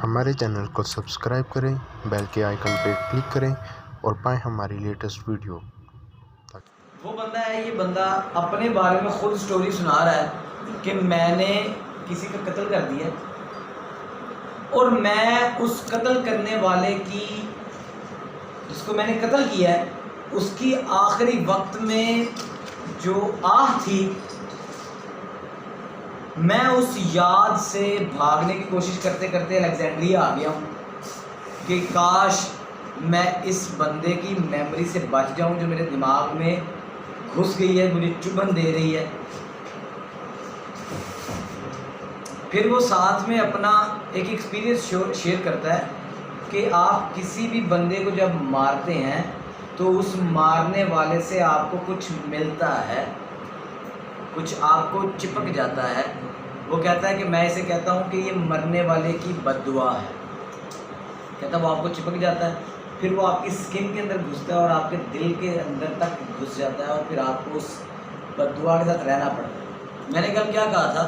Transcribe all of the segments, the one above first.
हमारे चैनल को सब्सक्राइब करें, बेल के आइकन पर क्लिक करें और पाएं हमारी लेटेस्ट वीडियो। वो बंदा है, ये बंदा अपने बारे में खुद स्टोरी सुना रहा है कि मैंने किसी का कत्ल कर दिया और मैं उस कत्ल करने वाले की, जिसको मैंने कत्ल किया है, उसकी आखिरी वक्त में जो आह थी, मैं उस याद से भागने की कोशिश करते करते अलेक्जेंड्रिया आ गया हूँ कि काश मैं इस बंदे की मेमोरी से बच जाऊँ जो मेरे दिमाग में घुस गई है, मुझे चुभन दे रही है। फिर वो साथ में अपना एक एक्सपीरियंस शेयर करता है कि आप किसी भी बंदे को जब मारते हैं तो उस मारने वाले से आपको कुछ मिलता है, कुछ आपको चिपक जाता है। वो कहता है कि मैं इसे कहता हूँ कि ये मरने वाले की बद्दुआ है। कहता है वो आपको चिपक जाता है, फिर वो आपकी स्किन के अंदर घुसता है और आपके दिल के अंदर तक घुस जाता है और फिर आपको उस बद्दुआ के साथ रहना पड़ता है। मैंने कल क्या कहा था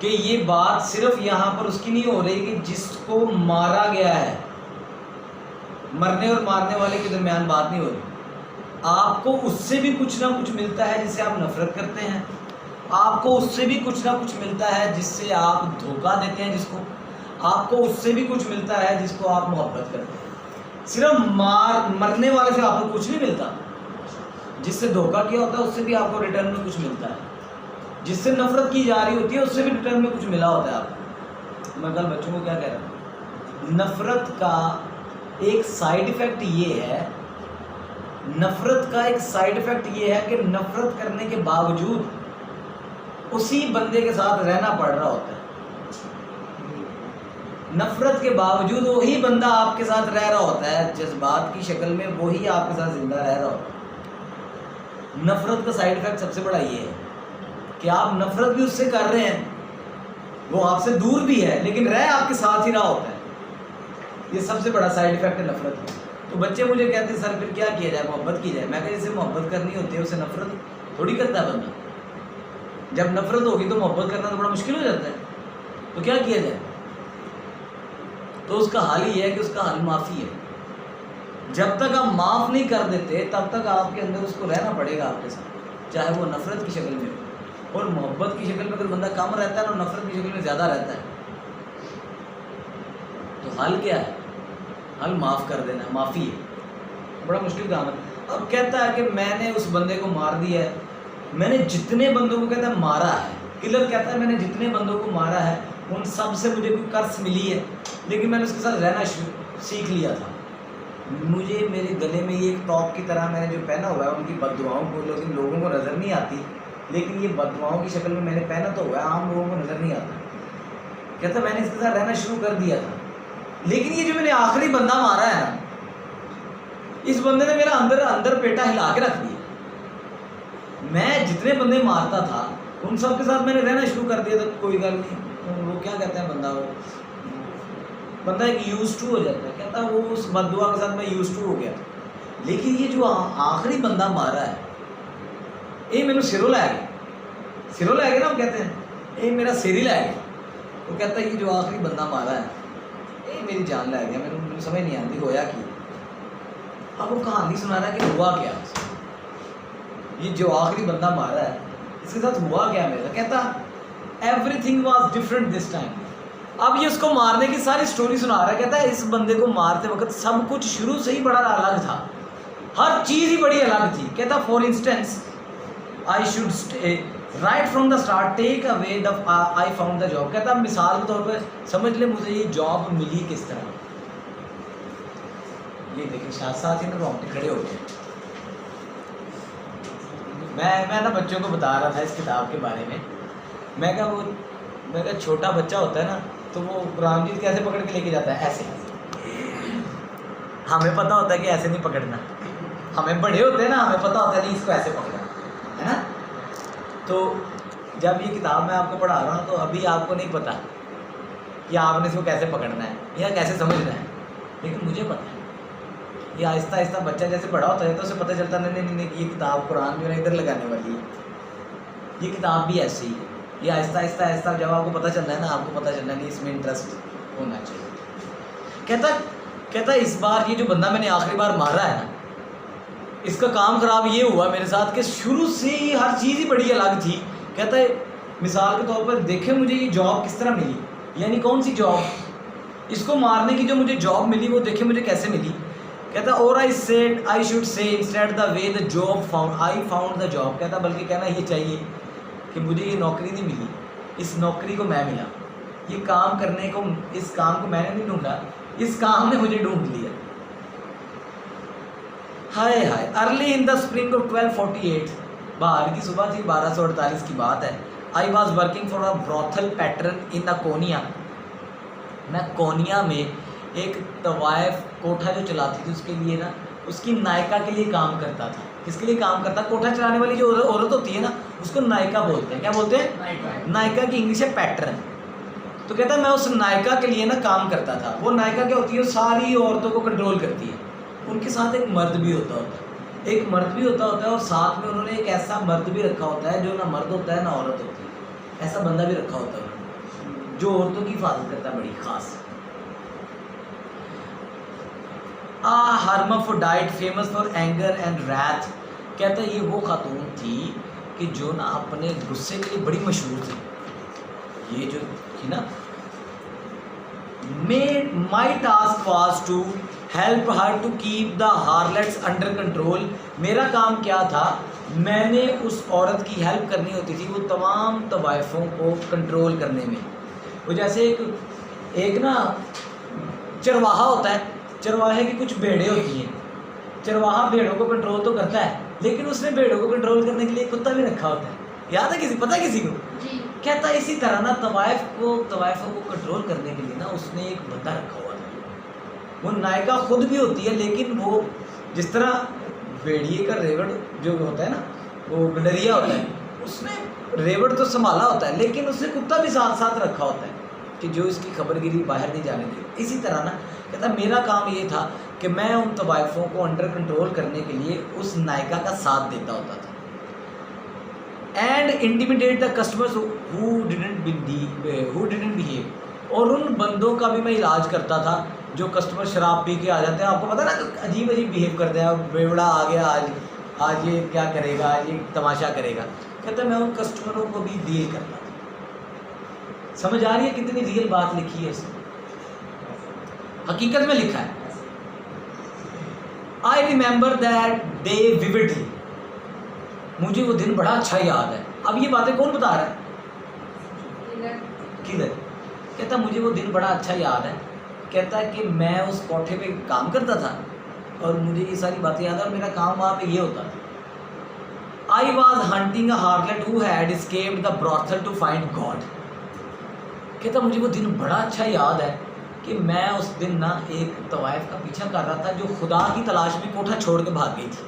कि ये बात सिर्फ यहाँ पर उसकी नहीं हो रही कि जिसको मारा गया है, मरने और मारने वाले के दरमियान बात नहीं हो रही। आपको उससे भी कुछ ना कुछ मिलता है जिससे आप नफरत करते हैं, आपको उससे भी कुछ ना कुछ मिलता है जिससे आप धोखा देते हैं जिसको, आपको उससे भी कुछ मिलता है जिसको आप मोहब्बत करते हैं। सिर्फ मरने वाले से आपको कुछ नहीं मिलता, जिससे धोखा किया होता है उससे भी आपको रिटर्न में कुछ मिलता है, जिससे नफरत की जा रही होती है उससे भी रिटर्न में कुछ मिला होता है आपको। मैं कल बच्चों को क्या कह रहा हूँ, नफरत का एक साइड इफ़ेक्ट ये है, नफरत का एक साइड इफ़ेक्ट ये है कि नफरत करने के बावजूद उसी बंदे के साथ रहना पड़ रहा होता है। नफरत के बावजूद वही बंदा आपके साथ रह रहा होता है, जज्बात की शक्ल में वही आपके साथ जिंदा रह रहा होता है। नफरत का साइड इफ़ेक्ट सबसे बड़ा ये है कि आप नफरत भी उससे कर रहे हैं, वो आपसे दूर भी है लेकिन रह आपके साथ ही रहा होता है। ये सबसे बड़ा साइड इफ़ेक्ट है नफरत का। तो बच्चे मुझे कहते हैं सर फिर क्या किया जाए, मोहब्बत की जाए। मैं कहता जिससे मोहब्बत करनी होती है उसे नफरत थोड़ी करता है बंदा। जब नफरत होगी तो मोहब्बत करना तो बड़ा मुश्किल हो जाता है। तो क्या किया जाए, तो उसका हल ये है कि उसका हल माफ़ी है। जब तक आप माफ़ नहीं कर देते तब तक आपके अंदर उसको रहना पड़ेगा आपके साथ, चाहे वो नफरत की शक्ल में हो। और मोहब्बत की शक्ल में अगर बंदा कम रहता है ना, नफरत की शक्ल में ज़्यादा रहता है, तो हल क्या है, हल माफ़ कर देना, माफ़ी है। बड़ा मुश्किल काम है। अब कहता है कि मैंने उस बंदे को मार दिया है, मैंने जितने बंदों को कहता है मारा है, किलर कहता है मैंने जितने बंदों को मारा है उन सब से मुझे कोई कर्ज मिली है, लेकिन मैंने उसके साथ रहना सीख लिया था। मुझे मेरे गले में ये एक टॉप की तरह मैंने जो पहना हुआ है उनकी बद्दुआओं को, लेकिन लोगों को नज़र नहीं आती, लेकिन ये बद्दुआओं की शक्ल में मैंने पहना तो हुआ है, आम लोगों को नज़र नहीं आता। कहता मैंने इसके साथ रहना शुरू कर दिया था, लेकिन ये जो मैंने आखिरी बंदा मारा है ना, इस बंदे ने मेरा अंदर पेटा हिला के रख दिया। मैं जितने बंदे मारता था उन सब के साथ मैंने रहना शुरू कर दिया था। कोई गल नहीं, वो क्या कहते हैं बंदा एक यूज टू हो जाता है। कहता वो उस बद्दुआ के साथ मैं यूज टू हो गया, लेकिन ये जो आखिरी बंदा मारा है ये मैंने सिरों लै गया ना, वो कहते हैं ये मेरा सिर ही लै गया। वो कहता है ये जो आखिरी बंदा मारा है ये मेरी जान लै गया, मैंने समझ नहीं आती होया कि। अब वो कहानी सुना रहा है कि हुआ क्या, ये जो आखिरी बंदा मारा है इसके साथ हुआ क्या मेरा। कहता everything was different this time. अब ये उसको मारने की सारी स्टोरी सुना रहा है। कहता है इस बंदे को मारते वक्त सब कुछ शुरू से ही बड़ा अलग था, हर चीज़ ही बड़ी अलग थी। कहता for instance I should stay right from the start take away the I found the job. कहता मिसाल के तौर पर समझ ले मुझे ये जॉब मिली किस तरह। ये देखिए साथ ही ना रोंगटे खड़े हो गए। मैं ना बच्चों को बता रहा था इस किताब के बारे में। मैं कहा छोटा बच्चा होता है ना तो वो कुरान मजीद कैसे पकड़ के लेके जाता है, ऐसे। हमें पता होता है कि ऐसे नहीं पकड़ना, हमें बड़े होते हैं ना, हमें पता होता है नहीं इसको ऐसे पकड़ना है ना। तो जब ये किताब मैं आपको पढ़ा रहा हूँ तो अभी आपको नहीं पता कि आपने इसको कैसे पकड़ना है या कैसे समझना है, लेकिन मुझे पता है। ये आहिस्ता आहिस्ता बच्चा जैसे बड़ा होता है तो उसे पता चलता नहीं ये किताब कुरान जो है इधर लगाने वाली है, ये किताब भी ऐसी ही है। ये आहिस्ता आहिस्ता जब आपको पता चलना है ना, आपको पता चलना नहीं इसमें इंटरेस्ट होना चाहिए। कहता इस बार ये जो बंदा मैंने आखिरी बार मारा है ना, इसका काम ख़राब ये हुआ मेरे साथ कि शुरू से ही हर चीज़ ही बड़ी अलग थी। कहता है मिसाल के तौर पर देखें मुझे ये जॉब किस तरह मिली, यानी कौन सी जॉब, इसको मारने की जो मुझे जॉब मिली वो देखें मुझे कैसे मिली। कहता और I said I should say instead the way the job found I found the job. कहता बल्कि कहना ये चाहिए कि मुझे ये नौकरी नहीं मिली, इस नौकरी को मैं मिला, ये काम करने को, इस काम को मैंने नहीं ढूंढा, इस काम ने मुझे ढूंढ लिया। Hi hi. Early in the spring of 1248, बाहर की सुबह थी, 1248 की बात है। I was working for a brothel pattern in the Konya. मैं कोनिया में एक तवायफ कोठा जो चलाती थी उसके लिए ना, उसकी नायिका के लिए काम करता था। किसके लिए काम करता? कोठा चलाने वाली जो औरत होती है ना, उसको नायिका बोलते हैं। क्या बोलते हैं? नायिका की इंग्लिश है पैटर्न। तो कहता है मैं उस नायिका के लिए ना काम करता था। वो नायिका क्या होती है? सारी औरतों को कंट्रोल करती है। उनके साथ एक मर्द भी होता है, एक मर्द भी होता है और साथ में उन्होंने एक ऐसा मर्द भी रखा होता है जो ना मर्द होता है ना औरत होती है, ऐसा बंदा भी रखा होता है जो औरतों की हिफाजत करता है, बड़ी खास। Hermaphrodite famous for anger and wrath. कहता है ये वो खातून थी कि जो ना अपने गुस्से के लिए बड़ी मशहूर थी। ये जो थी ना, my task was to help her to keep the harlots under control. मेरा काम क्या था? मैंने उस औरत की हेल्प करनी होती थी वो तमाम तवाइफों को कंट्रोल करने में। वो जैसे एक ना चरवाहा होता है, चरवाहे की कुछ भेड़ें होती हैं, चरवाहा भेड़ों को कंट्रोल तो करता है लेकिन उसने भेड़ों को कंट्रोल करने के लिए कुत्ता भी रखा होता है। याद है किसी, पता है किसी को? कहता है इसी तरह ना तवाइफों को कंट्रोल करने के लिए ना उसने एक बंदा रखा हुआ था। वो नायिका खुद भी होती है लेकिन वो जिस तरह भेड़िए का रेवड़ जो होता है ना, वो गडरिया होता है, उसने रेवड़ तो संभाला होता है लेकिन उसने कुत्ता भी साथ साथ रखा होता है कि जो इसकी खबरगिरी बाहर नहीं जाने दी। इसी तरह ना कहता मेरा काम ये था कि मैं उन तवाइफों को अंडर कंट्रोल करने के लिए उस नायिका का साथ देता होता था। And intimidate the customers who didn't behave. और उन बंदों का भी मैं इलाज करता था जो कस्टमर शराब पी के आ जाते हैं। आपको पता ना अजीब अजीब बिहेव करते हैं, बेवड़ा आ गया आज ये क्या करेगा, आज ये तमाशा करेगा। कहता मैं उन कस्टमरों को भी डील करता था। समझ आ रही है कितनी रियल बात लिखी है इसमें, हकीकत में लिखा है। I remember that day vividly. मुझे वो दिन बड़ा अच्छा याद है। अब ये बातें कौन बता रहा है? किलर। कहता मुझे वो दिन बड़ा अच्छा याद है। कहता है कि मैं उस कोठे पे काम करता था और मुझे ये सारी बातें याद है और मेरा काम वहाँ पे ये होता था। I was hunting a harlot who had escaped the brothel to find God. कहता मुझे वो दिन बड़ा अच्छा याद है कि मैं उस दिन ना एक तवाइफ का पीछा कर रहा था जो खुदा की तलाश में कोठा छोड़ के भाग गई थी,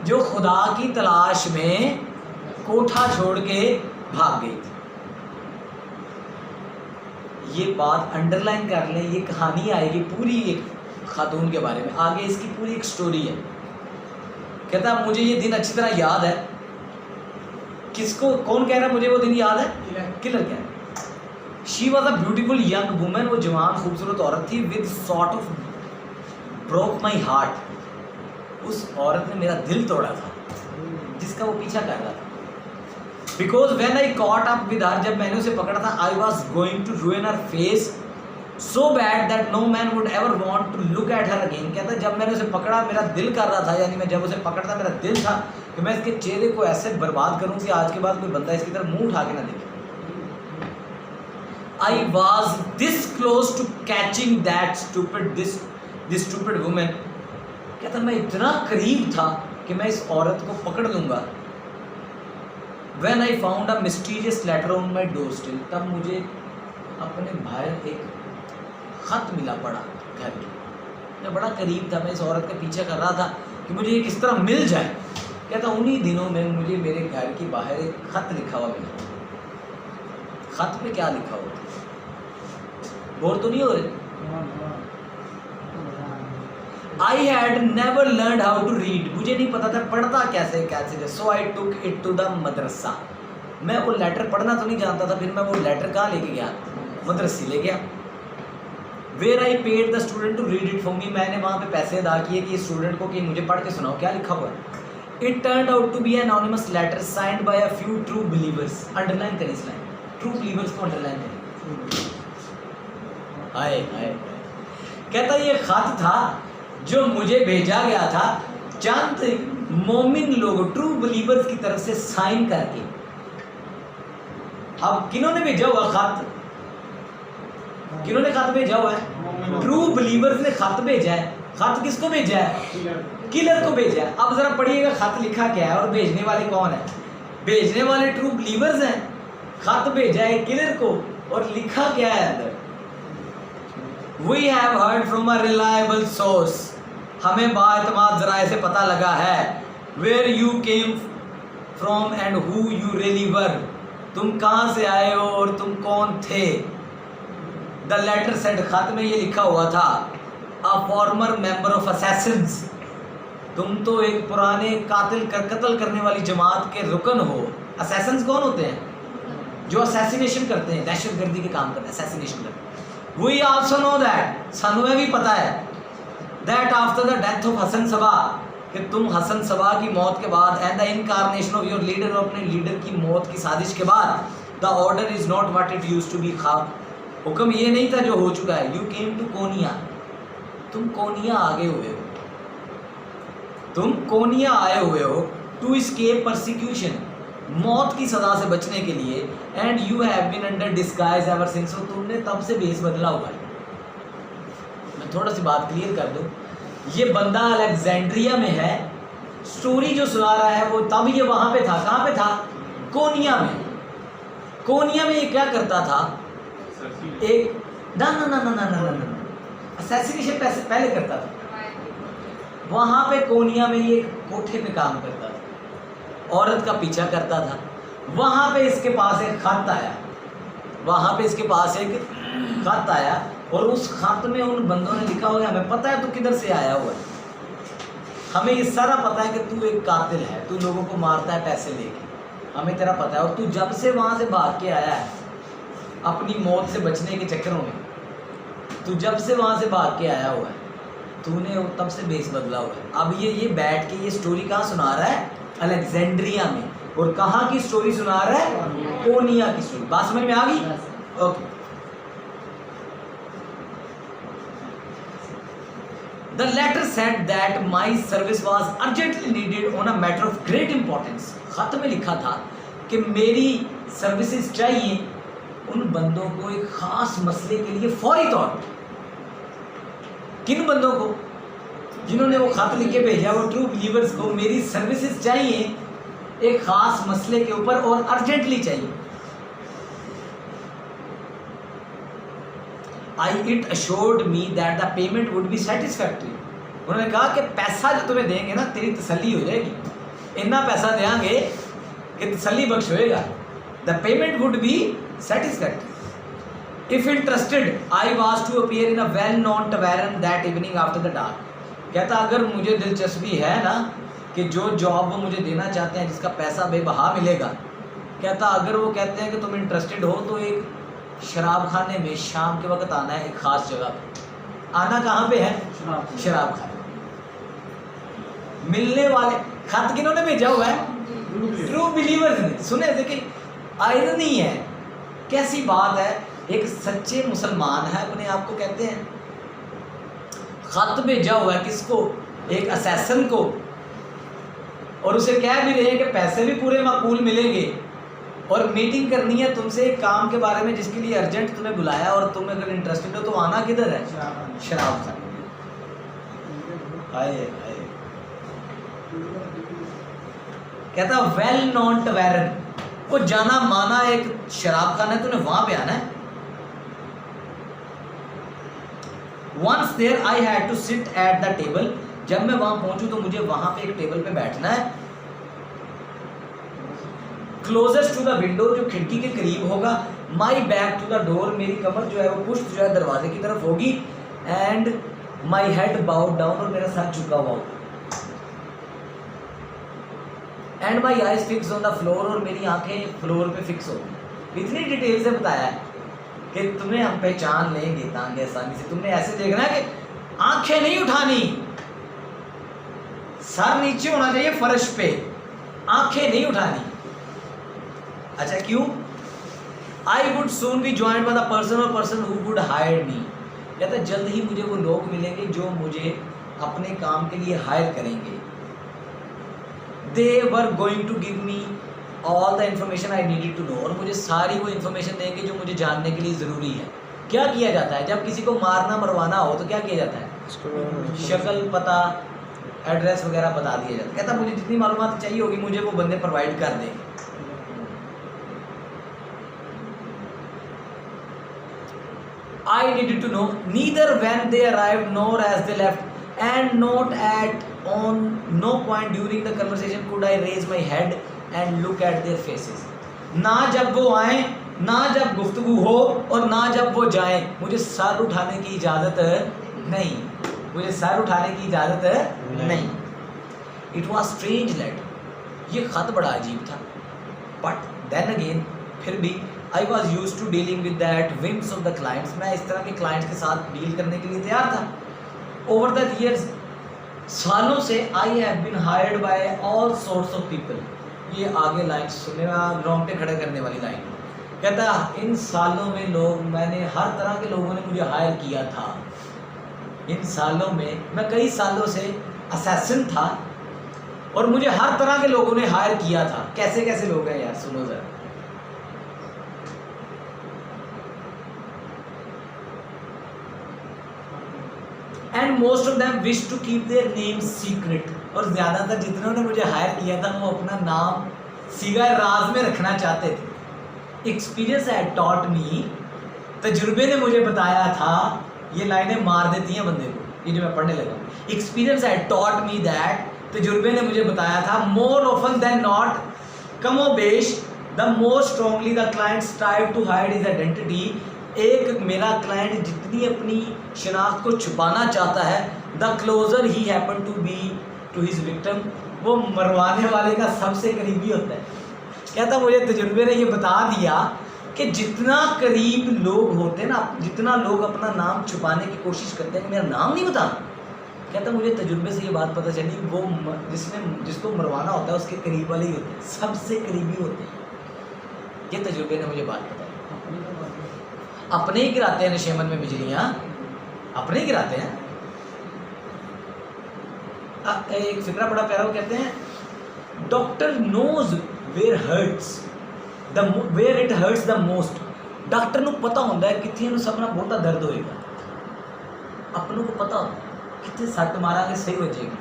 जो खुदा की तलाश में कोठा छोड़ के भाग गई थी। ये बात अंडरलाइन कर लें, ये कहानी आएगी पूरी एक खातून के बारे में, आगे इसकी पूरी एक स्टोरी है। कहता मुझे ये दिन अच्छी तरह याद है। किसको, कौन कह रहा है मुझे वो दिन याद है? किलर कह रहा है। She was a beautiful young women. वो जवान खूबसूरत औरत थी। With sort of broke my heart. उस औरत ने मेरा दिल तोड़ा था जिसका वो पीछा कर रहा था। Because when I caught up with her, जब मैंने उसे पकड़ा था, I was going to ruin her face so bad that no man would ever want to look at her again. कहता जब मैंने उसे पकड़ा मेरा दिल कर रहा था, यानी मैं जब उसे पकड़ता मेरा दिल था कि मैं इसके चेहरे को ऐसे बर्बाद करूं कि आज के बाद कोई बंदा इसकी तरफ मुंह उठा के ना देखे। I was this close to catching that this stupid woman. कहता मैं इतना करीब था कि मैं इस औरत को पकड़ लूँगा। When I found a mysterious letter on my doorstep, तब मुझे अपने बाहर एक ख़त मिला पड़ा घर के। मैं बड़ा करीब था, मैं इस औरत का पीछा कर रहा था कि मुझे ये किस तरह मिल जाए। कहता उन्हीं दिनों में मुझे मेरे घर के बाहर एक ख़त लिखा हुआ मिला। ख़त पे क्या लिखा हुआ? बोर तो नहीं हो रहे? I had never learn how to read. मुझे नहीं पता था पढ़ता कैसे कैसे। So I took it to the madrasa. मैं वो लेटर पढ़ना तो नहीं जानता था, फिर मैं वो लेटर कहाँ लेके गया? मदरसे ले गया। Where I paid the student to read it for me, मैंने वहाँ पे पैसे अदा किए कि स्टूडेंट को कि मुझे पढ़ के सुनाओ क्या लिखा हुआ है। It turned out to be an anonymous letter signed by a few true believers. Underline करें इस लाइन, ट्रू बिलीवर्स को अंडरलाइन करें। हाय हाय, कहता ये खत था जो मुझे भेजा गया था चंद मोमिन लोग ट्रू बिलीवर्स की तरफ से साइन करके। अब किन्होंने भेजा हुआ खत, किन्होंने खत भेजा हुआ है? ट्रू बिलीवर्स ने खत भेजा है। खत किसको भेजा है? किलर को भेजा है। अब जरा पढ़िएगा खत लिखा क्या है और भेजने वाले कौन है? भेजने वाले ट्रू बिलीवर्स हैं, खत भेजा है किलर को और लिखा क्या है अंदर? We have heard from a reliable source, हमें बाएतमाद ज़राए से पता लगा है। Where you came from and who you really were, तुम कहाँ से आए हो और तुम कौन थे। The letter said, खत में ये लिखा हुआ था, a former member of assassins, तुम तो एक पुराने कत्ल करने वाली जमात के रुकन हो। Assassins कौन होते हैं? जो assassination करते हैं, दहशतगर्दी के काम करते हैं, assassination करते हैं। We also know that, सानू भी पता है, that after the death of Hasan सबा, कि तुम हसन सबा की मौत के बाद and the incarnation of your leader, और अपने लीडर की मौत की साजिश के बाद, the order is not what it used to be, हुक्म ये नहीं था जो हो चुका है। You came to कोनिया, तुम कोनिया आगे हुए हो, तुम कोनिया आए हुए हो to escape persecution, मौत की सजा से बचने के लिए। And you have been under disguise ever since, तुमने तब से भेस बदला हुआ है। मैं थोड़ा सी बात क्लियर कर दूं, ये बंदा अलेक्जेंड्रिया में है, स्टोरी जो सुना रहा है वो तब ये वहाँ पे था। कहाँ पे था? कोनिया में। कोनिया में ये क्या करता था? एक ना ना ना ना ना ना ना असैसिनेशन पहले करता था। वहाँ पे कोनिया में ये कोठे पे काम करता था, औरत का पीछा करता था। वहाँ पे इसके पास एक खत आया, वहाँ पे इसके पास एक खत आया और उस खत में उन बंदों ने लिखा हुआ है, हमें पता है तू किधर से आया हुआ है, हमें ये सारा पता है कि तू एक कातिल है, तू लोगों को मारता है पैसे लेके, हमें तेरा पता है। और तू जब से वहाँ से भाग के आया है अपनी मौत से बचने के चक्करों में, तू जब से वहाँ से भाग के आया हुआ है, तूने तब से बेस बदला हुआ है। अब ये बैठ के ये स्टोरी कहाँ सुना रहा है? अलेक्जेंड्रिया में। और कहाँ की स्टोरी सुना रहा है? कोनिया की स्टोरी। बात समझ में आ गई? Okay. The letter said that my service was urgently needed on a matter of great importance. खत में लिखा था कि मेरी सर्विसेज चाहिए उन बंदों को एक खास मसले के लिए फौरी तौर पर। किन बंदों को? जिन्होंने वो खत लिख के भेजा, वो ट्रू बिलीवर्स को मेरी सर्विसेज चाहिए एक खास मसले के ऊपर और अर्जेंटली चाहिए। It assured me that the payment would be satisfactory. उन्होंने कहा कि पैसा जो तुम्हें देंगे ना तेरी तसल्ली हो जाएगी, इतना पैसा देंगे कि तसल्ली बख्श होएगा। The payment would be satisfactory. If interested, I was to appear in a well-known tavern that evening after the dark. कहता अगर मुझे दिलचस्पी है ना कि जो जॉब वो मुझे देना चाहते हैं जिसका पैसा बेबहा मिलेगा, कहता अगर वो कहते हैं कि तुम इंटरेस्टेड हो तो एक शराब खाने में शाम के वक्त आना है, एक ख़ास जगह पे। आना कहाँ पे है? शराब खाने। मिलने वाले खत किन्होंने भेजा हुआ है? ट्रू बिलीवर्स ने। सुने देखिए, आयरनी है, कैसी बात है। एक सच्चे मुसलमान है, अपने आप को कहते हैं, खत भेजा हुआ है किसको? एक असैसन को, और उसे कह भी रहे हैं कि पैसे भी पूरे माकूल मिलेंगे और मीटिंग करनी है तुमसे एक काम के बारे में जिसके लिए अर्जेंट तुम्हें बुलाया, और तुम अगर इंटरेस्टेड हो तो आना किधर है? शराब खाने। हाय हाय, कहता वेल नॉन टवेरन, वो जाना माना एक शराब खाना है, तूने वहां पे आना है। Once there I had to sit at the table, जब मैं वहां पहुंचूं तो मुझे वहां पे एक टेबल पे बैठना है। Closest to the window, जो खिड़की के करीब होगा। My back to the door, मेरी कमर जो है वो पुष्ट जो है दरवाजे की तरफ होगी। And my head bowed down, और मेरा सर झुका हुआ होगा। And my eyes fixed on the floor, और मेरी आंखें फ्लोर पे फिक्स होगी। इतनी डिटेल से बताया है। कि तुम्हें हम पहचान लेंगे तांगे आसानी से। तुमने ऐसे देखना है कि आंखें नहीं उठानी, सर नीचे होना चाहिए फर्श पे, आंखें नहीं उठानी। अच्छा क्यों? I would soon be joined by the person who would hire me. कहता जल्द ही मुझे वो लोग मिलेंगे जो मुझे अपने काम के लिए हायर करेंगे। They were going to give me all the information I needed to know. और मुझे सारी वो इन्फॉर्मेशन देंगे जो मुझे जानने के लिए ज़रूरी है। क्या किया जाता है जब किसी को मारना मरवाना हो? तो क्या किया जाता है? शक्ल, पता, एड्रेस वगैरह बता दिया जाता है। कहता मुझे जितनी मालूमात चाहिए होगी मुझे वो बंदे प्रोवाइड कर दें। I needed to know neither when they arrived nor as they left, and not at on no point during the conversation could I raise my head and look at their faces। ना जब वो आए, ना जब गुफ्तगू हो, और ना जब वो जाएं, मुझे सर उठाने की इजाज़त नहीं, मुझे सर उठाने की इजाज़त नहीं। It was strange letter, ये ख़त बड़ा अजीब था। But then again, फिर भी I was used to dealing with that whims of the clients, मैं इस तरह के clients के साथ डील करने के लिए तैयार था। Over the years, सालों से I have been hired by all sorts of people। ये आगे लाइन सुनने में रोंगटे खड़े करने वाली लाइन। कहता इन सालों में मैंने हर तरह के लोगों ने मुझे हायर किया था। इन सालों में मैं कई सालों से असैसिन था और मुझे हर तरह के लोगों ने हायर किया था। कैसे कैसे लोग हैं यार, सुनो जरा। And most of them wish to keep their name secret. और ज़्यादातर जितनों ने मुझे हायर किया था वो अपना नाम सीगा राज में रखना चाहते थे। एक्सपीरियंस हैड टॉट मी, तजुर्बे ने मुझे बताया था। ये लाइनें मार देती हैं बंदे को, ये जो मैं पढ़ने लगा। Experience had taught me that, तजुर्बे ने मुझे बताया था, मोर ऑफन देन नॉट, कमोबेश, the more strongly the client strive to hide his identity. एक मेरा क्लाइंट जितनी अपनी शनाख्त को छुपाना चाहता है, the closer he happen to be to his victim, वो मरवाने वाले का सबसे करीबी होता है। कहता मुझे तजुर्बे ने ये बता दिया कि जितना करीब लोग होते हैं ना, जितना लोग अपना नाम छुपाने की कोशिश करते हैं कि मेरा नाम नहीं बताना, कहता मुझे तजुर्बे से ये बात पता चली वो जिसको मरवाना होता है उसके करीब वाले ही होते हैं, सबसे करीबी होते हैं। ये तजुर्बे ने मुझे बात बताई। अपने ही गिराते हैं नशेमन में बिजलियाँ, अपने ही गिराते हैं। एक फिक्रा बड़ा प्यारा, वो कहते हैं doctor knows where it hurts the most. Doctor को पता होता है कितने सबना बहुत दर्द होएगा, अपनों को पता होता है कितने सट मारा के सही हो जाएगी।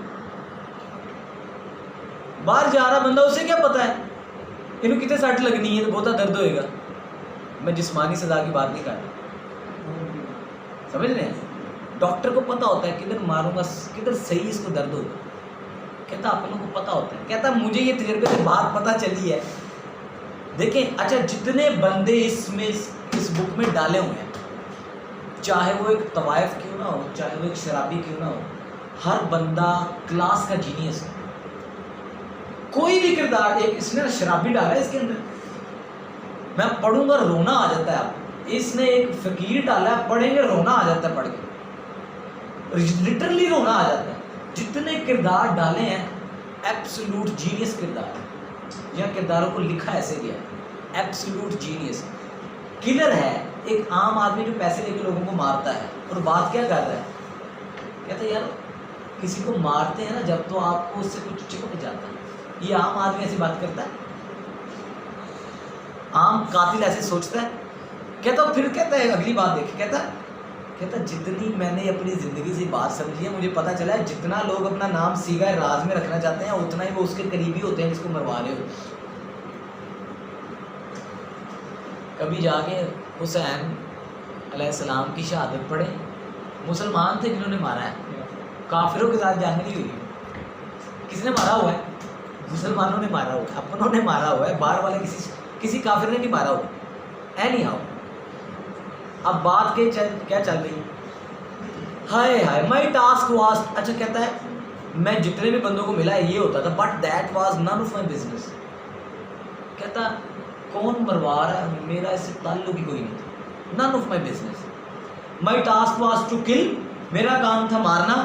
बाहर जा रहा बंदा उसे क्या पता है इन्हों कितने सट लगनी है तो बहुत दर्द होएगा। मैं जिस्मानी सजा की बात नहीं कर रहा, समझ रहे हैं। डॉक्टर को पता होता है किधर मारूंगा किधर सही इसको दर्द होगा। कहता अपनों को पता होता है। कहता मुझे ये तजर्बे से बात पता चली है। देखें अच्छा, जितने बंदे इसमें इस बुक में डाले हुए हैं, चाहे वो एक तवाइफ क्यों ना हो, चाहे वो एक शराबी क्यों ना हो, हर बंदा क्लास का जीनियस है। कोई भी किरदार, एक इसने शराबी डाला है इसके अंदर, मैं पढ़ूंगा रोना आ जाता है आपको। इसने एक फकीर डाला है, पढ़ेंगे रोना आ जाता है, पढ़ के लिटरली रोना आ जाता है। जितने किरदार डाले हैं एब्सोल्यूट जीनियस किरदार, यह किरदारों को लिखा ऐसे गया है, एब्सोल्यूट जीनियस। किलर है एक आम आदमी जो पैसे लेके लोगों को मारता है, और बात क्या कर रहा है, कहता है यार किसी को मारते हैं ना जब, तो आपको उससे कुछ चिपक जाता है। ये आम आदमी ऐसी बात करता है, आम कातिल ऐसे सोचता है। कहता फिर कहता है अगली बात देखे, कहता जितनी मैंने अपनी ज़िंदगी से बात समझी है, मुझे पता चला है जितना लोग अपना नाम सीगा राज में रखना चाहते हैं उतना ही वो उसके करीबी होते हैं जिसको मरवा रहे हो। कभी जाके हुसैन अलैहिस्सलाम की शहादत पढ़े, मुसलमान थे जिन्होंने मारा है, काफिरों के साथ जंग नहीं हुई। किसने मारा हुआ है? मुसलमानों ने मारा हुआ है, अपनों ने मारा हुआ है, बाहर वाले किसी काफिर ने नहीं मारा हुआ। एनी हाउ, अब बात क्या चल रही है? हाय हाय माई टास्क वाज, अच्छा कहता है मैं जितने भी बंदों को मिला है ये होता था, but that was none of my business. कहता कौन मरवा रहा है मेरा इससे ताल्लुक ही कोई नहीं था। None of my business. My task was to kill, मेरा काम था मारना,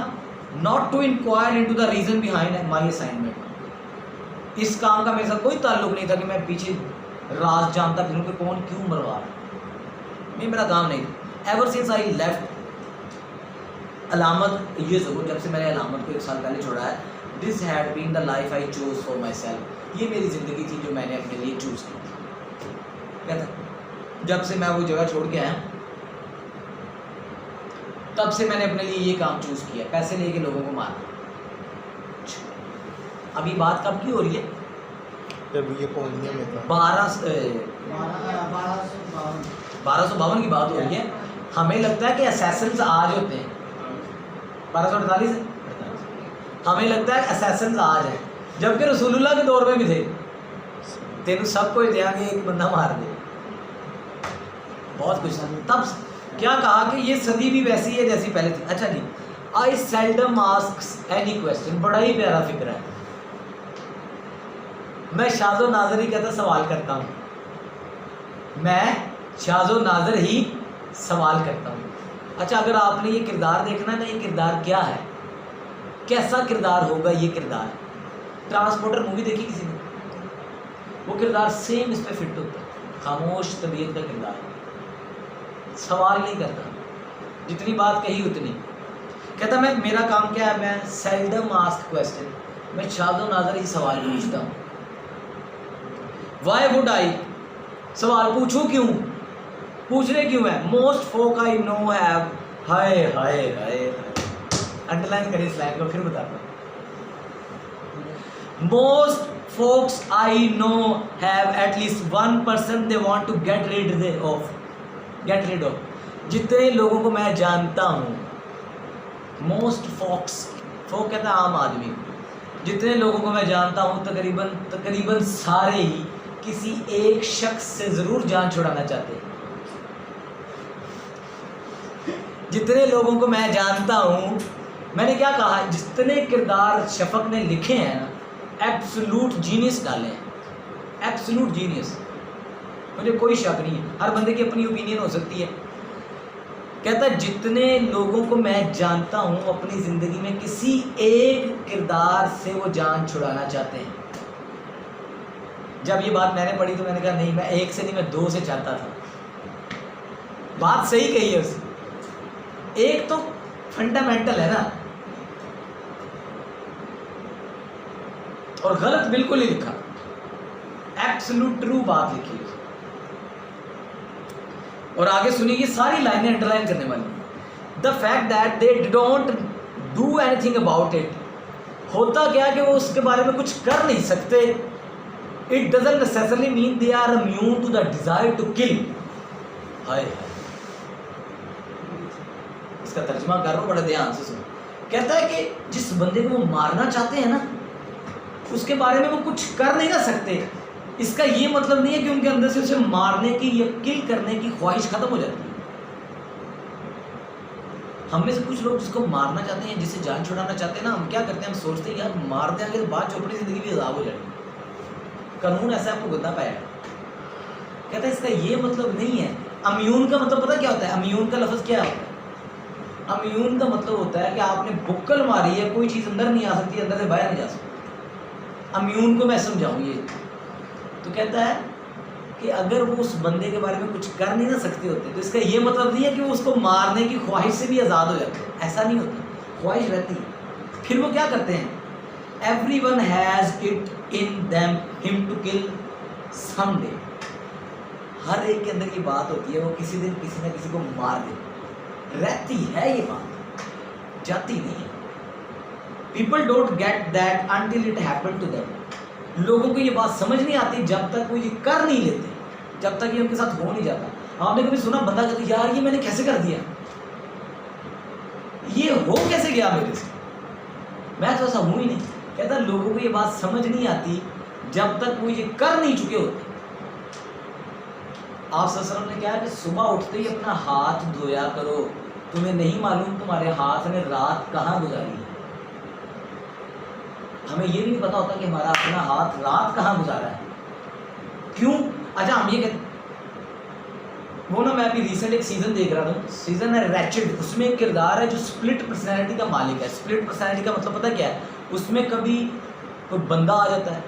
not to inquire into the reason behind my assignment. इस काम का मेरे साथ कोई ताल्लुक नहीं था कि मैं पीछे राज जानता फिरूँ कि कौन क्यों मरवा रहा, ये मेरा काम नहीं था। एवर सिंस आई लेफ्ट अलामत, ये जरूर जब से मैंने अलामत को 1 साल पहले छोड़ा है, this had been the life I chose for myself, ये मेरी ज़िंदगी थी जो मैंने अपने लिए चूज़ की थी। कहता जब से मैं वो जगह छोड़ के आया तब से मैंने अपने लिए ये काम चूज़ किया, पैसे लेके लोगों को मारना। अभी बात कब की हो रही है? जब ये कॉलोनिया में था 1252 की बात हो रही है। हमें लगता है कि असैसिन्स आज होते हैं 1248 है, हमें लगता है असैसिन्स आज हैं, जबकि रसूलुल्लाह के दौर में भी थे। तेनू सब कुछ दिया कि एक बंदा मार दे, बहुत कुछ था। तब क्या कहा कि ये सदी भी वैसी है जैसी पहले थी। अच्छा जी, आई सेल्डम आस्क एनी क्वेश्चन, बड़ा ही प्यारा फिक्र है। मैं शाज़ो नाज़र ही कहता सवाल करता हूँ, मैं शाज़ो नाज़र ही सवाल करता हूँ। अच्छा, अगर आपने ये किरदार देखना है ना, ये किरदार क्या है, कैसा किरदार होगा ये किरदार। ट्रांसपोर्टर मूवी देखी किसी ने? वो किरदार सेम इस पे फिट होता है, खामोश तबीयत का किरदार, सवाल नहीं करता, जितनी बात कही उतनी। कहता मैं, मेरा काम क्या है, मैं सेल्डम आस्क क्वेश्चन, मैं शाज़ो नाज़र ही सवाल पूछता हूँ। वाई वुड आई, सवाल पूछूं क्यों, पूछने क्यों है। Most folk I know have, हाय हाय हाय, अंडरलाइन करें इस लाइन को, फिर बताता हूँ। Most folks I know have at least one person they want to get rid of। जितने लोगों को मैं जानता हूँ, most folks, folk कहता है आम आदमी, जितने लोगों को मैं जानता हूँ तकरीबन सारे ही किसी एक शख्स से ज़रूर जान छुड़ाना चाहते हैं। जितने लोगों को मैं जानता हूँ, मैंने क्या कहा, जितने किरदार शफक ने लिखे हैं ना, एब्सोल्यूट जीनियस डाले हैं, एब्सोल्यूट जीनियस, मुझे कोई शक नहीं है। हर बंदे की अपनी ओपिनियन हो सकती है। कहता है जितने लोगों को मैं जानता हूँ अपनी ज़िंदगी में किसी एक किरदार से वो जान छुड़ाना चाहते हैं। जब ये बात मैंने पढ़ी तो मैंने कहा नहीं, मैं एक से नहीं, मैं 2 से चाहता था। बात सही कही है उसने, एक तो फंडामेंटल है ना, और गलत बिल्कुल ही लिखा, एब्सोल्यूट ट्रू बात लिखी है। और आगे सुनिए, सारी लाइनें अंडरलाइन करने वाली। The fact that they don't do anything about it, होता क्या कि वो उसके बारे में कुछ कर नहीं सकते। It doesn't necessarily mean they are immune to the desire to kill. हाय, इसका तर्जुमा कर रहा हूं, बड़ा ध्यान से सुनो। कहता है कि जिस बंदे को वो मारना चाहते हैं ना, उसके बारे में वो कुछ कर नहीं ना सकते। इसका ये मतलब नहीं है कि उनके अंदर से उसे मारने की या किल करने की ख्वाहिश खत्म हो जाती है। हम में से कुछ लोग जिसको मारना चाहते हैं, जिसे जान छुड़ाना चाहते हैं ना, हम क्या करते हैं, हम सोचते हैं यार मार देंगे तो बाद चौपड़ी जिंदगी भी अजाब हो जाएगी, कानून ऐसा आपको गंदा पाया। कहता है इसका ये मतलब नहीं है। अम्यून का मतलब पता क्या होता है? अम्यून का लफ्ज़ क्या होता है? अम्यून का मतलब होता है कि आपने बुक्कल मारी है, कोई चीज़ अंदर नहीं आ सकती, अंदर से बाहर नहीं जा सकती। अम्यून को मैं समझाऊँ ये तो कहता है कि अगर वो उस बंदे के बारे में कुछ कर नहीं ना सकते होते, तो इसका ये मतलब नहीं है कि वो उसको मारने की ख्वाहिश से भी आज़ाद हो जाते हैं। ऐसा नहीं होता, ख्वाहिश रहती है। फिर वो क्या करते हैं? Everyone has it in them him to kill someday. हर एक के अंदर ये बात होती है, वो किसी दिन किसी न किसी को मार दे, रहती है ये बात, जाती नहीं है। People don't get that until it happen to them. लोगों को ये बात समझ नहीं आती जब तक वो ये कर नहीं लेते, जब तक ये उनके साथ हो नहीं जाता। आपने कभी सुना बंदा कहता यार ये मैंने कैसे कर दिया, ये हो कैसे गया मेरे से, मैं तो ऐसा हूं ही नहीं। कहता लोगों को ये बात समझ नहीं आती जब तक वो ये कर नहीं चुके होते। आप सल्लल्लाहु अलैहि वसल्लम ने क्या है कि सुबह उठते ही अपना हाथ धोया करो, तुम्हें नहीं मालूम तुम्हारे हाथ ने रात कहाँ गुजारी है। हमें ये भी नहीं पता होता कि हमारा अपना हाथ रात कहाँ गुजारा है, क्यों? अच्छा हम ये कहते वो ना मैं अभी रिसेंट एक सीज़न देख रहा था, सीज़न है रैचेड। उसमें एक किरदार है जो स्प्लिट पर्सनैलिटी का मालिक है। स्प्लिट पर्सनैलिटी का मतलब पता क्या है? उसमें कभी कोई बंदा आ जाता है,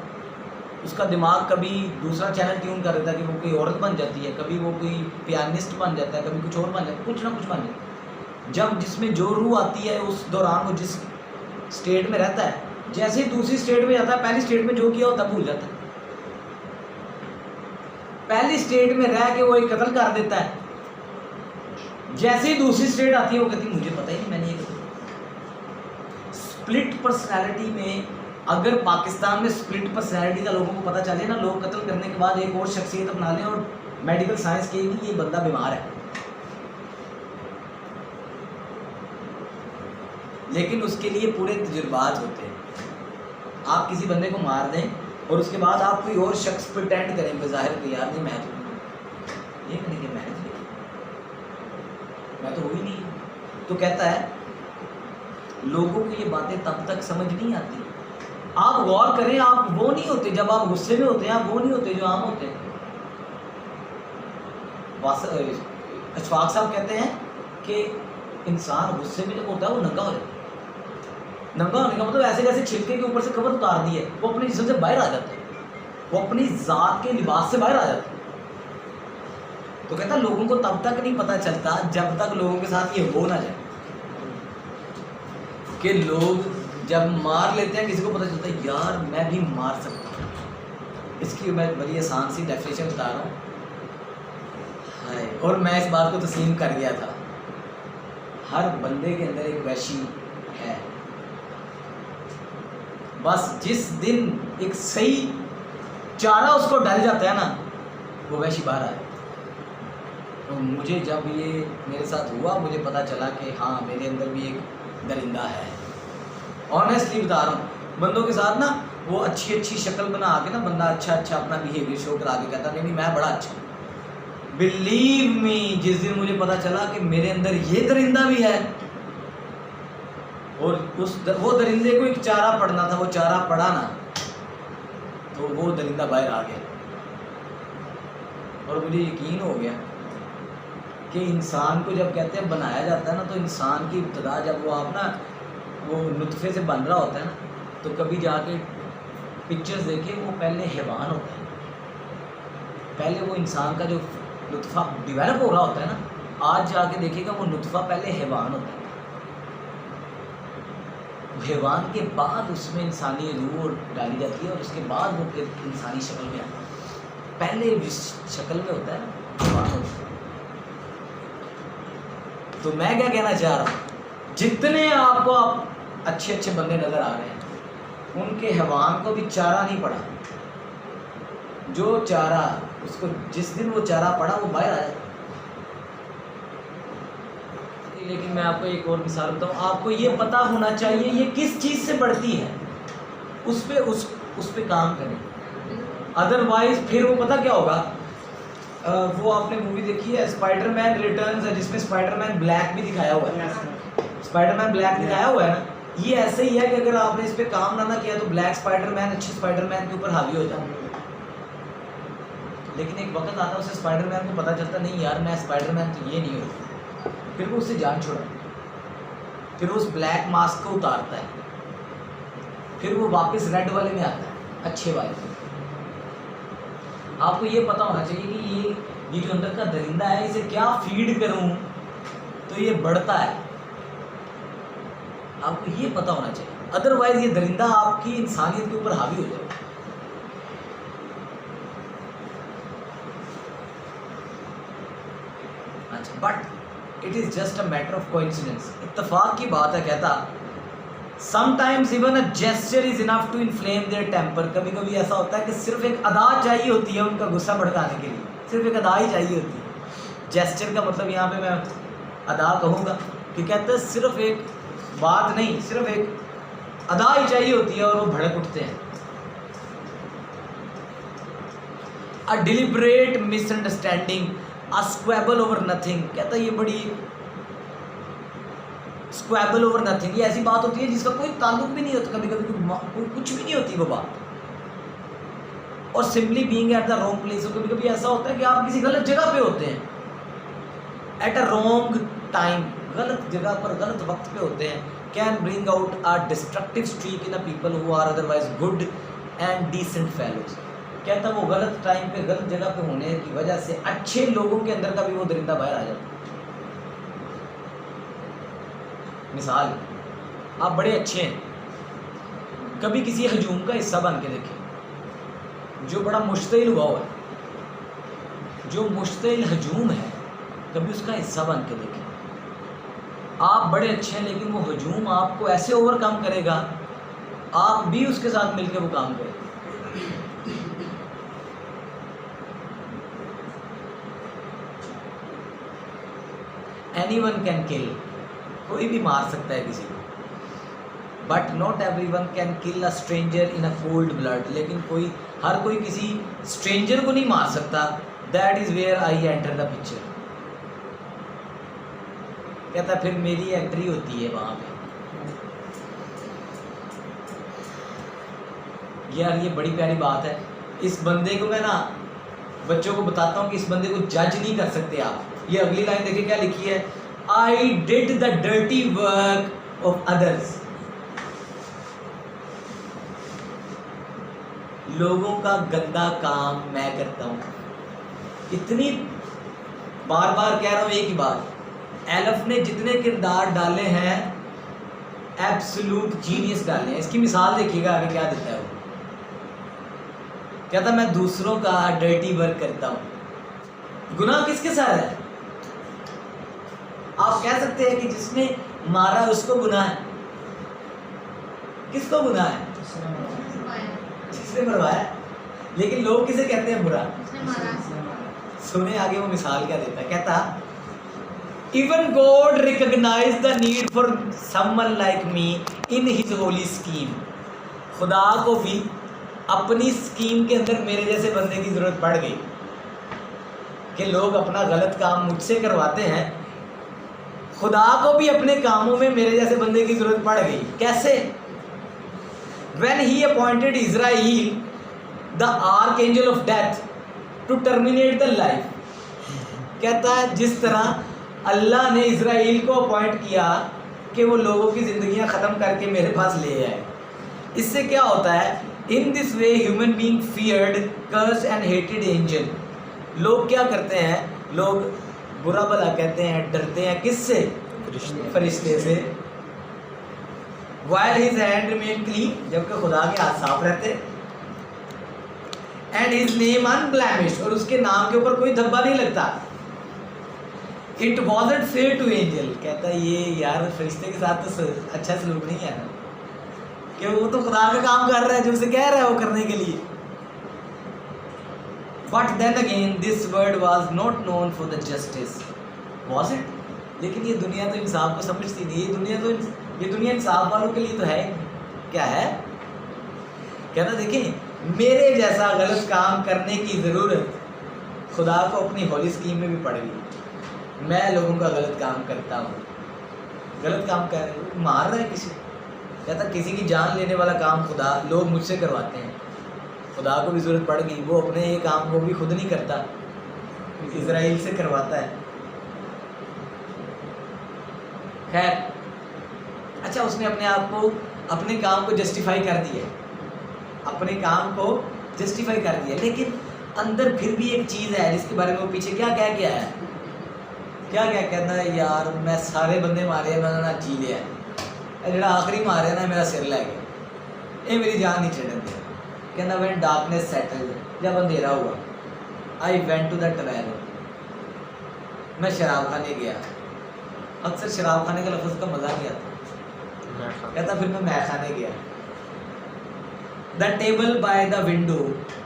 उसका दिमाग कभी दूसरा चैनल ट्यून कर देता है कि वो कोई औरत बन जाती है, कभी वो कोई पियानिस्ट बन जाता है, कभी कुछ और बन जाता है, कुछ ना कुछ बन जाता है। जब जिसमें जो रूह आती है उस दौरान वो जिस स्टेट में रहता है, जैसे ही दूसरी स्टेट में जाता है पहली स्टेट में जो किया होता है भूल जाता है। पहली स्टेट में रह के वो एक कत्ल कर देता है, जैसे ही दूसरी स्टेट आती है वो कहती है मुझे पता ही नहीं मैंने ये कत्ल। स्प्लिट पर्सनैलिटी में अगर पाकिस्तान में स्प्लिट पर्सनैलिटी का लोगों को पता चले ना, लोग कत्ल करने के बाद एक और शख्सियत अपना लें और मेडिकल साइंस कहेगी कि ये बंदा बीमार है, लेकिन उसके लिए पूरे तजुर्बात होते हैं। आप किसी बंदे को मार दें और उसके बाद आप कोई और शख्स प्रिटेंड करें बज़ाहिर कि यार नहीं मैं तो ये मैंने कि मैं तो हुई नहीं, तो कहता है लोगों को ये बातें तब तक समझ नहीं आती। आप गौर करें, आप वो नहीं होते जब आप गुस्से में होते हैं, आप वो नहीं होते जो आम होते हैं। अशफाक साहब कहते हैं कि इंसान गुस्से में जब होता है वो नंगा हो जाता है। नंगा होने का मतलब ऐसे जैसे छिलके के ऊपर से कवर उतार दी है, वो अपने जिस्म से बाहर आ जाता है, वो अपनी ज़ात के लिबास से बाहर आ जाता है। तो कहता है लोगों को तब तक नहीं पता चलता जब तक लोगों के साथ ये हो ना जाए, कि लोग जब मार लेते हैं किसी को पता चलता है यार मैं भी मार सकता हूँ। इसकी मैं बड़ी आसान सी डेफिनेशन बता रहा हूँ, और मैं इस बात को तस्लीम कर गया था। हर बंदे के अंदर एक वैशी है, बस जिस दिन एक सही चारा उसको डल जाता है ना, वो वैशी बाहर आए। तो मुझे जब ये मेरे साथ हुआ मुझे पता चला कि हाँ मेरे अंदर भी एक दरिंदा है। ऑनेस्टली बता रहा हूँ, बंदों के साथ ना वो अच्छी अच्छी शक्ल बना के ना बंदा अच्छा अच्छा अपना बिहेवियर शो करा के कहता नहीं मैं बड़ा अच्छा हूँ। बिलीव मी, जिस दिन मुझे पता चला कि मेरे अंदर ये दरिंदा भी है और वो दरिंदे को एक चारा पड़ना था, वो चारा पड़ा ना तो वो दरिंदा बाहर आ गया। और मुझे यकीन हो गया कि इंसान को जब कहते हैं बनाया जाता है ना, तो इंसान की इब्तदा जब वो आप ना वो नुतफ़े से बन रहा होता है ना, तो कभी जाके पिक्चर्स देखे वो पहले हैवान होता है, पहले वो इंसान का जो नुतफ़ा डिवेलप हो रहा होता है ना, आज जाके देखेगा वो नुतफ़ा पहले हैवान होता है। हैवान के बाद उसमें इंसानी रूह डाली जाती है और उसके बाद वो फिर इंसानी शक्ल में आता है। पहले जिस शक्ल में होता है ना हैवान होता है। तो मैं क्या कहना चाह रहा हूँ, जितने आपको आप अच्छे अच्छे बंदे नज़र आ रहे हैं उनके हैवान को भी चारा नहीं पड़ा। जो चारा उसको जिस दिन वो चारा पड़ा वो बाहर आया। लेकिन मैं आपको एक और मिसाल बताऊँ, आपको ये पता होना चाहिए ये किस चीज़ से बढ़ती है, उस पे काम करें। अदरवाइज फिर वो पता क्या होगा, वो आपने मूवी देखी है स्पाइडरमैन रिटर्न्स है जिसमें स्पाइडरमैन ब्लैक भी दिखाया हुआ है। स्पाइडरमैन ब्लैक दिखाया हुआ है ना, ये ऐसे ही है कि अगर आपने इस पे काम ना किया तो ब्लैक स्पाइडरमैन अच्छे स्पाइडरमैन के ऊपर हावी हो जाए। लेकिन एक वक्त आता है उसे स्पाइडरमैन को पता चलता नहीं यार मैं स्पाइडरमैन तो ये नहीं हो, फिर वो उससे जान छोड़ा, फिर वो उस ब्लैक मास्क को उतारता है, फिर वो वापस रेड वाले में आता है, अच्छे वाले। आपको ये पता होना चाहिए कि ये जो अंदर का दरिंदा है इसे क्या फीड करूं तो ये बढ़ता है, आपको ये पता होना चाहिए। अदरवाइज ये दरिंदा आपकी इंसानियत के ऊपर हावी हो जाएगा। अच्छा, but it is just a matter of coincidence. इत्तेफाक की बात है, कहता sometimes even a gesture is enough to inflame their temper. कभी कभी ऐसा होता है कि सिर्फ एक अदा चाहिए होती है उनका गुस्सा भड़काने के लिए, सिर्फ एक अदा ही चाहिए होती है। जेस्चर का मतलब यहाँ पे मैं अदा कहूँगा कि कहते हैं सिर्फ एक बात नहीं, सिर्फ एक अदा ही चाहिए होती है और वो भड़क उठते हैं। अ डिलिबरेट मिसअंडरस्टैंडिंग, अ स्क्वैबल ओवर नथिंग। कहता है ये बड़ी स्क्वैबल ओवर नथिंग, ये ऐसी बात होती है जिसका कोई ताल्लुक भी नहीं होता, कभी कभी कुछ भी नहीं होती वो बात। और simply being at the wrong place, कभी कभी ऐसा होता है कि आप किसी गलत जगह पे होते हैं एट अ रॉन्ग टाइम, गलत जगह पर गलत वक्त पे होते हैं, can bring out a destructive streak in a people who are otherwise good and decent fellows. कहता वो गलत टाइम पे गलत जगह पे होने की वजह से अच्छे लोगों के अंदर का भी वो दरिंदा बाहर आ जाता है। मिसाल, आप बड़े अच्छे हैं, कभी किसी हजूम का हिस्सा बन के देखें, जो बड़ा मुश्तिल हुआ है, जो मुश्तिल हजूम है, कभी उसका हिस्सा बन के देखें। आप बड़े अच्छे हैं लेकिन वो हजूम आपको ऐसे ओवरकम करेगा, आप भी उसके साथ मिलकर वो काम करें। एनीवन कैन किल, कोई भी मार सकता है किसी को, but not everyone can kill a stranger in a cold blood. लेकिन हर कोई किसी स्ट्रेंजर को नहीं मार सकता। That is where I enter the picture. कहता फिर मेरी एंट्री होती है वहां पे। यार ये बड़ी प्यारी बात है। इस बंदे को मैं ना बच्चों को बताता हूँ कि इस बंदे को जज नहीं कर सकते आप। ये अगली लाइन देखिए क्या लिखी है, I did the dirty work of others. लोगों का गंदा काम मैं करता हूं। इतनी बार बार कह रहा हूं एक ही बात, एलफ ने जितने किरदार डाले हैं एब्सोल्यूट जीनियस डाले हैं। इसकी मिसाल देखिएगा आगे क्या देता है वो। कहता मैं दूसरों का डर्टी वर्क करता हूं। गुनाह किसके साथ है? आप कह सकते हैं कि जिसने मारा उसको गुनाह है। किसको गुनाह है? जिसने मरवाया। लेकिन लोग किसे कहते हैं बुरा? सुने आगे वो मिसाल क्या देता है। कहता even God recognize the need for someone like me in his holy scheme. खुदा को भी अपनी स्कीम के अंदर मेरे जैसे बंदे की जरूरत पड़ गई कि लोग अपना गलत काम मुझसे करवाते हैं। खुदा को भी अपने कामों में मेरे जैसे बंदे की जरूरत पड़ गई। कैसे? When he appointed Israel the archangel of death to terminate the life। कहता है जिस तरह अल्लाह ने इज़राइल को अपॉइंट किया कि वो लोगों की ज़िंदगियां ख़त्म करके मेरे पास ले आए। इससे क्या होता है? In this way human being feared cursed and hated angel. लोग क्या करते हैं? लोग बुरा भला कहते हैं, डरते हैं किससे? फरिश्ते से। While his hand remained clean, जबकि खुदा के हाथ साफ रहते, and his name unblemished, और उसके नाम के ऊपर कोई धब्बा नहीं लगता। It wasn't fair to angel। कहता ये यार फरिश्ते के साथ तो अच्छा सलूक नहीं है ना, कि वो तो खुदा का काम कर रहा है जो उसे कह रहा है वो करने के लिए। But then again this word was not known for the justice, was it? लेकिन ये दुनिया तो इंसाफ को समझती नहीं। ये दुनिया इंसाफ वालों के लिए तो है क्या है? कहता देखिए मेरे जैसा गलत काम करने की ज़रूरत खुदा को अपनी होली स्कीम में भी पड़ गई। मैं लोगों का गलत काम करता हूँ। गलत काम कर मार रहा है किसी। कहता किसी की जान लेने वाला काम खुदा लोग मुझसे करवाते हैं। खुदा को भी ज़रूरत पड़ गई, वो अपने ये काम को भी खुद नहीं करता, इज़राइल से करवाता है। खैर अच्छा, उसने अपने आप को अपने काम को जस्टिफाई कर दिया, अपने काम को जस्टिफाई कर दिया। लेकिन अंदर फिर भी एक चीज़ है जिसके बारे में वो पीछे क्या कह के आया। क्या कहता है? यार मैं सारे बंदे मारे, मैंने ना जी लिया, जो आखिरी मारे ना मेरा सिर लै गया, ये मेरी जान नहीं छड़न दिया। कहना व्हेन डार्कनेस सेटल्ड, जब अंधेरा हुआ, आई वेंट टू द टवेलो, मैं शराब खाने गया। अक्सर शराब खाने का लफ्ज़ का मज़ा नहीं आता। कहता फिर मैं खाने गया। The table by the window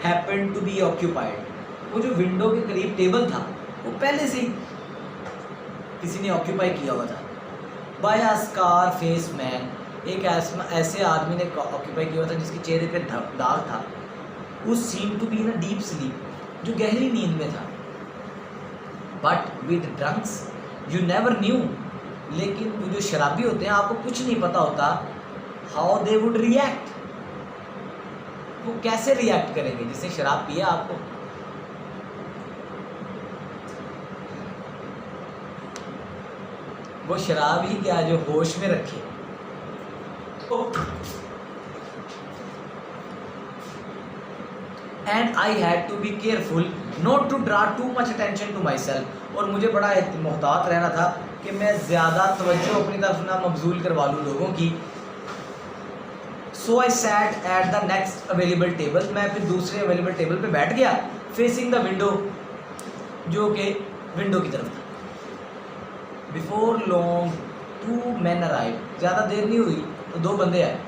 happened to be occupied. वो जो विंडो के करीब टेबल था वो पहले से ही किसी ने ऑक्यूपाई किया हुआ था। By a scar face man, एक ऐसे आदमी ने ऑक्यूपाई किया हुआ था जिसके चेहरे पे दाग था। वो seem to be in a deep sleep, जो गहरी नींद में था। But with drunks you never knew, लेकिन वो जो शराबी होते हैं आपको कुछ नहीं पता होता हाउ दे वुड रिएक्ट, वो कैसे रिएक्ट करेंगे। जिसने शराब पिया आपको वो शराब ही क्या जो होश में रखे। And I had to be careful not to draw too much attention to myself, और मुझे बड़ा मोहतात रहना था कि मैं ज़्यादा तवज्जो अपनी तरफ ना मबजूल करवा लूँ लोगों की। So I sat at the next available table, मैं फिर दूसरे अवेलेबल टेबल पे बैठ गया, फेसिंग द विंडो, जो कि विंडो की तरफ था। बिफोर लॉन्ग 2 men अराइव, ज़्यादा देर नहीं हुई तो 2 बंदे आए।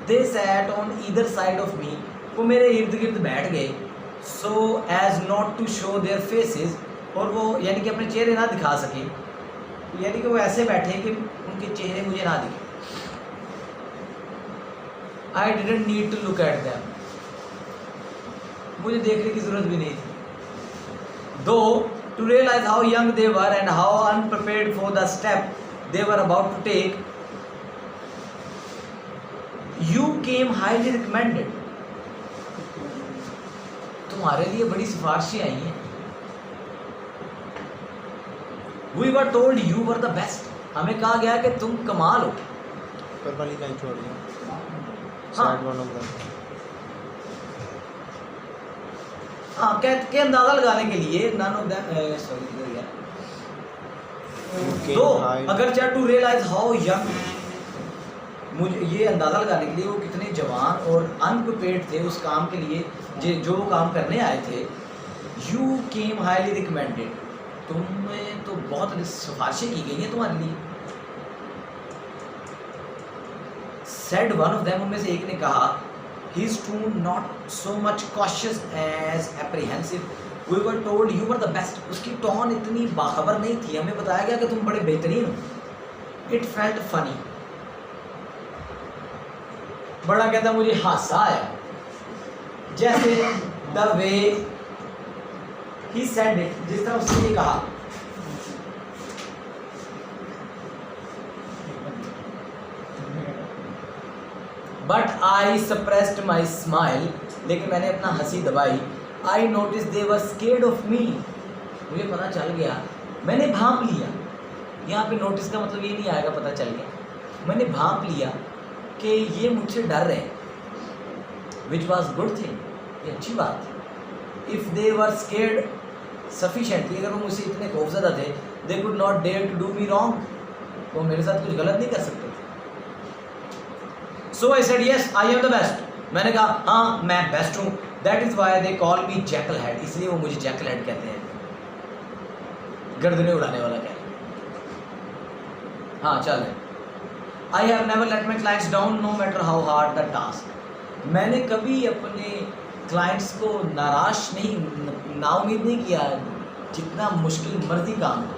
They sat on either side of me, वो मेरे इर्द गिर्द बैठ गए। So as not to show their faces, और वो यानी कि अपने चेहरे ना दिखा सके, यानी कि वो ऐसे बैठे कि उनके चेहरे मुझे ना दिखे। I didn't need to look at them, मुझे देखने की ज़रूरत भी नहीं थी। Though to realize how young they were and how unprepared for the step they were about to take, you came highly recommended, तुम्हारे लिए बड़ी सिफारिशें आई हैं। We were told you were the best, हमें कहा गया कि तुम कमाल हो। पर वाली लाइन छोड़ दिया। हाँ साइड वन ऑफ द, हाँ कह के अंदाज़ा लगाने के लिए नन ऑफ दैम, सॉरी किधर गया, दो अगर चाहे टू रियलाइज हाउ यंग, मुझे ये अंदाज़ा लगाने के लिए वो कितने जवान और अनप्रिपेयर्ड थे उस काम के लिए जो वो काम करने आए थे। यू केम हाईली रिकमेंडेड, तुम्हें तो बहुत सिफारिशें की गई हैं तुम्हारे लिए। सेड वन ऑफ देम, उनमें से एक ने कहा, his tone not so much cautious as apprehensive, we were told you were the best, उसकी टोन इतनी बाखबर नहीं थी, हमें बताया गया कि तुम बड़े बेहतरीन हो। It felt funny, बड़ा कहता मुझे हासा आया, जैसे the way he said it, जिस तरह उसने ये कहा। But I suppressed my smile, लेकिन मैंने अपना हंसी दबाई। I notice they were scared of me, मुझे पता चल गया, मैंने भांप लिया। यहाँ पे नोटिस का मतलब ये नहीं आएगा, पता चल गया, मैंने भांप लिया कि ये मुझसे डर रहे, विच वॉज गुड थिंग, ये अच्छी बात थी। If they were scared sufficiently, अगर वो मुझसे इतने खौफजदा थे, they could not dare to do me wrong, वो मेरे साथ कुछ गलत नहीं कर सकते थे। So I said yes I am the best, मैंने कहा हाँ मैं बेस्ट हूँ। That is why they call me jackal head, इसलिए वो मुझे जैकल हेड कहते हैं, गर्दनें उड़ाने वाला कहते हैं। हाँ चल, I have never let my clients down no matter how hard the task, मैंने कभी अपने क्लाइंट्स को नाराज नहीं, नाउमीद नहीं किया, जितना मुश्किल मर्जी काम हो।